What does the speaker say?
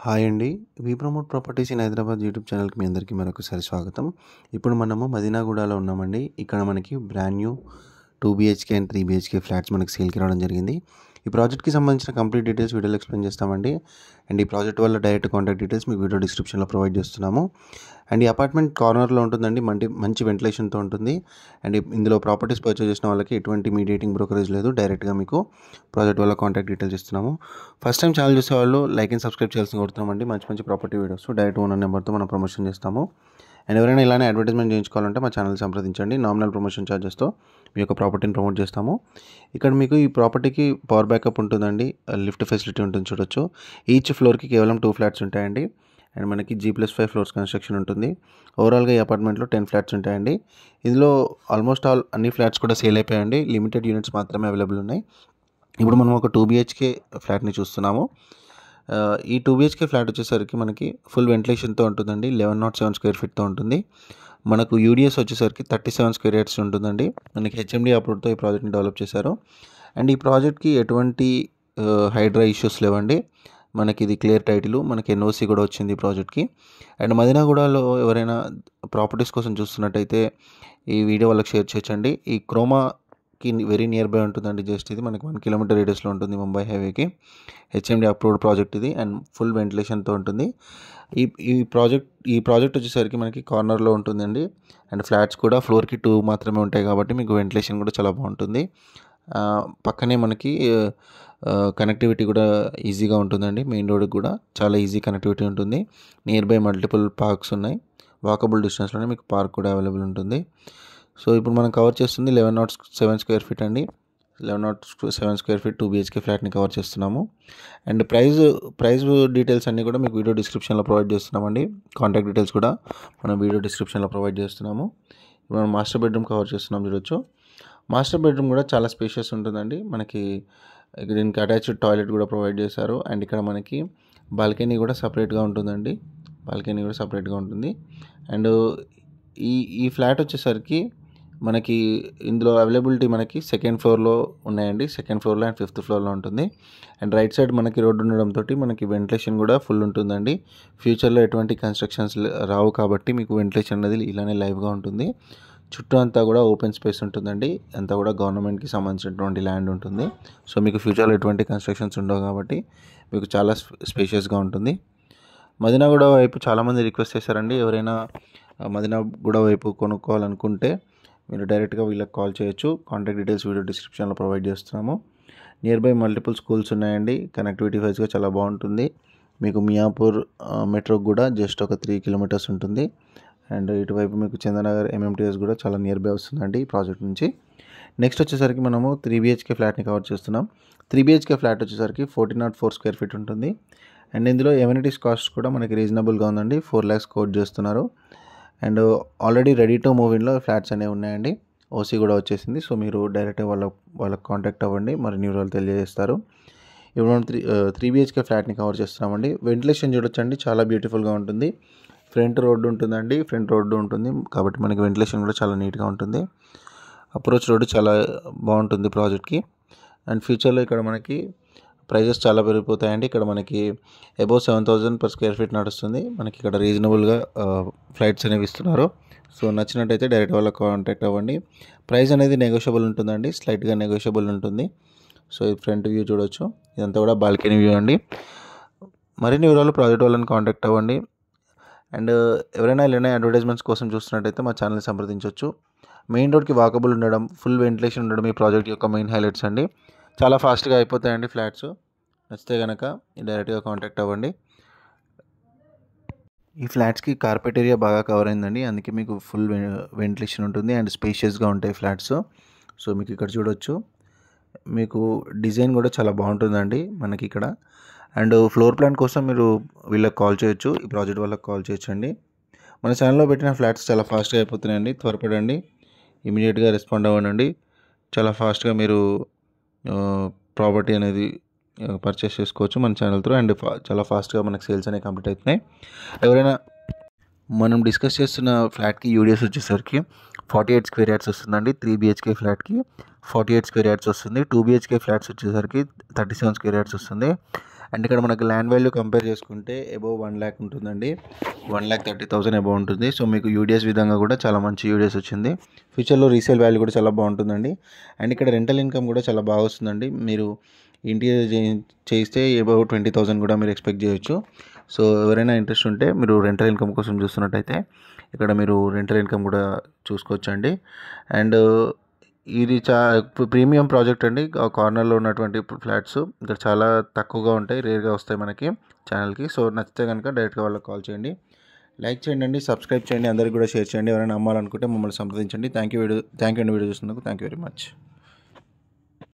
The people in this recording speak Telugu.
హాయ్ అండి. We promote properties in Hyderabad YouTube ఛానల్‌కి మీ అందరికీ మరొకసారి స్వాగతం. ఇప్పుడు మనము మదీనాగూడలో ఉన్నామండి. ఇక్కడ మనకి brand new 2 BHK and 3 BHK flats మనకి సేల్‌కి రావడం జరిగింది. ఈ ప్రాజెక్ట్‌కి సంబంధించిన కంప్లీట్ డీటెయిల్స్ వీడియోలో ఎక్స్‌ప్లెయిన్ చేస్తామండి. అండ్ ఈ ప్రాజెక్ట్ వల్ల డైరెక్ట్ కాంటాక్ట్ డీటెయిల్స్ మీకు వీడియో డిస్క్రిప్షన్‌లో ప్రొవైడ్ చేస్తున్నాము. అండ్ ఈ అపార్ట్మెంట్ కార్నర్‌లో ఉంటుందండి. మంచి వెంటిలేషన్‌తో ఉంటుంది. అండ్ ఇందులో ప్రాపర్టీస్ పర్చేస్ చేసిన వాళ్ళకి ఎటువంటి మీడియేటింగ్ బ్రోకరేజ్ లేదు. డైరెక్ట్‌గా మీకు ప్రాజెక్ట్ వల్ల కాంటాక్ట్ డీటెయిల్స్ ఇస్తున్నాము. ఫస్ట్ టైం ఛానల్ చూసేవాళ్ళు లైక్ అండ్ సబ్స్క్రైబ్ చేయాల్సింది కోరుతున్నామండి. మంచి ప్రాపర్టీ వీడియోస్ డైరెక్ట్ ఓనర్ నెంబర్తో మనం ప్రమోషన్ చేస్తాము. అండ్ ఎవరైనా ఇలానే అడ్వర్టైజ్మెంట్ చేయించుకోవాలంటే మా ఛానల్ సంప్రదించండి. నామినల్ ప్రమోషన్ ఛార్జెస్తో మీ యొక్క ప్రాపర్టీని ప్రమోట్ చేస్తాము. ఇక్కడ మీకు ఈ ప్రాపర్టీకి పవర్ బ్యాకప్ ఉంటుందండి. లిఫ్ట్ ఫెసిలిటీ ఉంటుంది, చూడొచ్చు. ఈచ్ ఫ్లోర్కి కేవలం 2 ఫ్లాట్స్ ఉంటాయండి. అండ్ మనకి G+5 ఫ్లోర్స్ కన్స్ట్రక్షన్ ఉంటుంది. ఓవరాల్గా ఈ అపార్ట్మెంట్లో 10 ఫ్లాట్స్ ఉంటాయండి. ఇందులో ఆల్మోస్ట్ ఆల్ అన్ని ఫ్లాట్స్ కూడా సేల్ అయిపోయాయండి. లిమిటెడ్ యూనిట్స్ మాత్రమే అవైలబుల్ ఉన్నాయి. ఇప్పుడు మనం ఒక 2 బీహెచ్కే ఫ్లాట్ని చూస్తున్నాము. ఈ 2 బీహెచ్కే ఫ్లాట్ వచ్చేసరికి మనకి ఫుల్ వెంటిలేషన్తో ఉంటుందండి. 1107 స్క్వేర్ ఫీట్తో ఉంటుంది. మనకు యూడిఎస్ వచ్చేసరికి 37 స్క్వేర్ యార్డ్స్ ఉంటుందండి. మనకి హెచ్ఎండి అప్రూవ్డ్తో ఈ ప్రాజెక్ట్ని డెవలప్ చేశారు. అండ్ ఈ ప్రాజెక్ట్కి ఎటువంటి హైడ్రా ఇష్యూస్ లేవండి. మనకి ఇది క్లియర్ టైటిల్, మనకి ఎన్ఓసి కూడా వచ్చింది ఈ ప్రాజెక్ట్కి. అండ్ మదీనాగూడలో ఎవరైనా ప్రాపర్టీస్ కోసం చూస్తున్నట్టయితే ఈ వీడియో వాళ్ళకి షేర్ చేయొచ్చండి. ఈ క్రోమాకి వెరీ నియర్ బై ఉంటుందండి. జస్ట్ ఇది మనకి 1 కిలోమీటర్ రేడియస్లో ఉంటుంది ముంబై హైవేకి. హెచ్ఎండి అప్రూవ్డ్ ప్రాజెక్ట్ ఇది. అండ్ ఫుల్ వెంటిలేషన్తో ఉంటుంది. ఈ ప్రాజెక్ట్ వచ్చేసరికి మనకి కార్నర్లో ఉంటుందండి. అండ్ ఫ్లాట్స్ కూడా ఫ్లోర్కి 2 మాత్రమే ఉంటాయి కాబట్టి మీకు వెంటిలేషన్ కూడా చాలా బాగుంటుంది. పక్కనే మనకి కనెక్టివిటీ కూడా ఈజీగా ఉంటుందండి. మెయిన్ రోడ్కి కూడా చాలా ఈజీ కనెక్టివిటీ ఉంటుంది. నియర్ బై మల్టిపుల్ పార్క్స్ ఉన్నాయి. వాకబుల్ డిస్టెన్స్లోనే మీకు పార్క్ కూడా అవైలబుల్ ఉంటుంది. సో ఇప్పుడు మనం కవర్ చేస్తుంది 1107 స్క్వేర్ ఫీట్ అండి. 1107 స్క్వేర్ ఫీట్ 2 బీహెచ్కే ఫ్లాట్ని కవర్ చేస్తున్నాము. అండ్ ప్రైస్ డీటెయిల్స్ అన్నీ కూడా మీకు వీడియో డిస్క్రిప్షన్లో ప్రొవైడ్ చేస్తున్నామండి. కాంటాక్ట్ డీటెయిల్స్ కూడా మనం వీడియో డిస్క్రిప్షన్లో ప్రొవైడ్ చేస్తున్నాము. ఇప్పుడు మనం మాస్టర్ బెడ్రూమ్ కవర్ చేస్తున్నాం, చూడొచ్చు. మాస్టర్ బెడ్రూమ్ కూడా చాలా స్పేషియస్ ఉంటుందండి. మనకి దీనికి అటాచ్డ్ టాయిలెట్ కూడా ప్రొవైడ్ చేశారు. అండ్ ఇక్కడ మనకి బాల్కనీ కూడా సపరేట్గా ఉంటుందండి. అండ్ ఈ ఫ్లాట్ వచ్చేసరికి మనకి ఇందులో అవైలబిలిటీ మనకి సెకండ్ ఫ్లోర్లో ఉన్నాయండి. సెకండ్ ఫ్లోర్లో అండ్ 5th ఫ్లోర్లో ఉంటుంది. అండ్ రైట్ సైడ్ మనకి రోడ్డు ఉండడంతో మనకి వెంటిలేషన్ కూడా ఫుల్ ఉంటుందండి. ఫ్యూచర్లో ఎటువంటి కన్స్ట్రక్షన్స్ రావు కాబట్టి మీకు వెంటిలేషన్ అనేది ఇలానే లైవ్గా ఉంటుంది. చుట్టూ అంతా కూడా ఓపెన్ స్పేస్ ఉంటుందండి. అంతా కూడా గవర్నమెంట్కి సంబంధించినటువంటి ల్యాండ్ ఉంటుంది. సో మీకు ఫ్యూచర్లో ఎటువంటి కన్స్ట్రక్షన్స్ ఉండవు కాబట్టి మీకు చాలా స్పేషియస్గా ఉంటుంది. మదీనాగూడ వైపు చాలామంది రిక్వెస్ట్ చేశారండి. ఎవరైనా మదీనాగూడ వైపు కొనుక్కోవాలనుకుంటే మీరు డైరెక్ట్గా వీళ్ళకి కాల్ చేయొచ్చు. కాంటాక్ట్ డీటెయిల్స్ వీడియో డిస్క్రిప్షన్లో ప్రొవైడ్ చేస్తున్నాము. నియర్ బై మల్టిపుల్ స్కూల్స్ ఉన్నాయండి. కనెక్టివిటీ వైజ్గా చాలా బాగుంటుంది. మీకు మియాపూర్ మెట్రోకి కూడా జస్ట్ ఒక 3 కిలోమీటర్స్ ఉంటుంది. అండ్ ఇటువైపు మీకు చందనగర్ MMTS కూడా చాలా నియర్ బై వస్తుందండి ఈ ప్రాజెక్ట్ నుంచి. నెక్స్ట్ వచ్చేసరికి మనము 3 బీహెచ్కే ఫ్లాట్ని కవర్ చేస్తున్నాం. 3 బీహెచ్కే ఫ్లాట్ వచ్చేసరికి 1404 స్క్వేర్ ఫీట్ ఉంటుంది. అండ్ ఇందులో ఎమ్యూనిటీస్ కాస్ట్ కూడా మనకి రీజనబుల్గా ఉందండి. 4 lakhs కోట్ చేస్తున్నారు. And already ready to move ఇన్లో ఫ్లాట్స్ అనేవి ఉన్నాయండి. ఓసీ కూడా వచ్చేసింది. సో మీరు డైరెక్ట్గా వాళ్ళకి కాంటాక్ట్ అవ్వండి, మరి న్యూ రోజులు తెలియజేస్తారు. ఇప్పుడు మనం 3 బీహెచ్కే ఫ్లాట్ని కవర్ చేస్తున్నామండి. వెంటిలేషన్ చూడొచ్చండి, చాలా బ్యూటిఫుల్గా ఉంటుంది. ఫ్రంట్ రోడ్డు ఉంటుంది కాబట్టి మనకి వెంటిలేషన్ కూడా చాలా నీట్గా ఉంటుంది. అప్రోచ్ రోడ్డు చాలా బాగుంటుంది ప్రాజెక్ట్కి. అండ్ ఫ్యూచర్లో ఇక్కడ మనకి ప్రైజెస్ చాలా పెరిగిపోతాయండి. ఇక్కడ మనకి అబౌవ్ 7,000 per స్క్వేర్ ఫీట్ నడుస్తుంది. మనకి ఇక్కడ రీజనబుల్గా ఫ్లైట్స్ అనేవి ఇస్తున్నారు. సో నచ్చినట్టయితే డైరెక్ట్ వాళ్ళకి కాంటాక్ట్ అవ్వండి. ప్రైస్ అనేది నెగోషియబుల్ ఉంటుందండి, స్లైట్గా నెగోషియబుల్ ఉంటుంది. సో ఈ ఫ్రంట్ వ్యూ చూడొచ్చు. ఇదంతా కూడా బాల్కనీ వ్యూ అండి. మరిన్ని వివరాలు ప్రాజెక్ట్ వాళ్ళని కాంటాక్ట్ అవ్వండి. అండ్ ఎవరైనా ఇలానే అడ్వర్టైజ్మెంట్స్ కోసం చూస్తున్నట్టయితే మా ఛానల్ని సంప్రదించవచ్చు. మెయిన్ రోడ్కి వాకబుల్ ఉండడం, ఫుల్ వెంటిలేషన్ ఉండడం ఈ ప్రాజెక్ట్ యొక్క మెయిన్ హైలైట్స్ అండి. చాలా ఫాస్ట్గా అయిపోతాయండి ఫ్లాట్స్. నచ్చితే కనుక డైరెక్ట్గా కాంటాక్ట్ అవ్వండి. ఈ ఫ్లాట్స్కి కార్పెట్ ఏరియా బాగా కవర్ అయిందండి. అందుకే మీకు ఫుల్ వెంటిలేషన్ ఉంటుంది అండ్ స్పేషియస్గా ఉంటాయి ఫ్లాట్స్. సో మీకు ఇక్కడ చూడొచ్చు. మీకు డిజైన్ కూడా చాలా బాగుంటుందండి మనకి ఇక్కడ. అండ్ ఫ్లోర్ ప్లాన్ కోసం మీరు వీళ్ళకి కాల్ చేయొచ్చు, ఈ ప్రాజెక్ట్ వాళ్ళకి కాల్ చేయొచ్చు అండి. మన ఛానల్లో పెట్టిన ఫ్లాట్స్ చాలా ఫాస్ట్గా అయిపోతున్నాయండి. త్వరపడండి, ఇమీడియట్గా రెస్పాండ్ అవ్వండి. చాలా ఫాస్ట్గా మీరు ప్రాపర్టీ అనేది పర్చేస్ చేసుకోవచ్చు మన ఛానల్ త్రూ. అండ్ చాలా ఫాస్ట్గా మనకు సేల్స్ అనేవి కంప్లీట్ అవుతున్నాయి. ఎవరైనా మనం డిస్కస్ చేస్తున్న ఫ్లాట్కి యూడిఎస్ వచ్చేసరికి 48 స్క్వేర్ యార్డ్స్ వస్తుందండి. 3 బీహెచ్కే ఫ్లాట్కి 48 స్క్వేర్ యార్డ్స్ వస్తుంది. 2 బీహెచ్కే ఫ్లాట్స్ వచ్చేసరికి 37 స్క్వేర్ యార్డ్స్ వస్తుంది. అండ్ ఇక్కడ మనకు ల్యాండ్ వాల్యూ కంపేర్ చేసుకుంటే అబోవ్ 1 lakh ఉంటుందండి. 1,30,000 అబోవ్ ఉంటుంది. సో మీకు యూడిఎస్ విధంగా కూడా చాలా మంచి యూడిఎస్ వచ్చింది. ఫ్యూచర్లో రీసేల్ వాల్యూ కూడా చాలా బాగుంటుందండి. అండ్ ఇక్కడ రెంటల్ ఇన్కమ్ కూడా చాలా బాగా వస్తుందండి. మీరు ఇంటీరియర్ చేయిస్తే అబోవ్ 20,000 కూడా మీరు ఎక్స్పెక్ట్ చేయొచ్చు. సో ఎవరైనా ఇంట్రెస్ట్ ఉంటే మీరు రెంటల్ ఇన్కమ్ కోసం చూస్తున్నట్టయితే ఇక్కడ మీరు రెంటల్ ఇన్కమ్ కూడా చూసుకోవచ్చండి. అండ్ ఇది ప్రీమియం ప్రాజెక్ట్ అండి. ఆ కార్నర్లో ఉన్నటువంటి ఫ్లాట్స్ ఇక్కడ చాలా తక్కువగా ఉంటాయి, రేర్గా వస్తాయి మనకి ఛానల్కి. సో నచ్చితే కనుక డైరెక్ట్గా వాళ్ళకి కాల్ చేయండి, లైక్ చేయండి, సబ్స్క్రైబ్ చేయండి, అందరికీ కూడా షేర్ చేయండి. ఎవరైనా అమ్మాలనుకుంటే మమ్మల్ని సంప్రదించండి. థ్యాంక్ యూ అండి వీడియో చూసినందుకు. Thank you very much.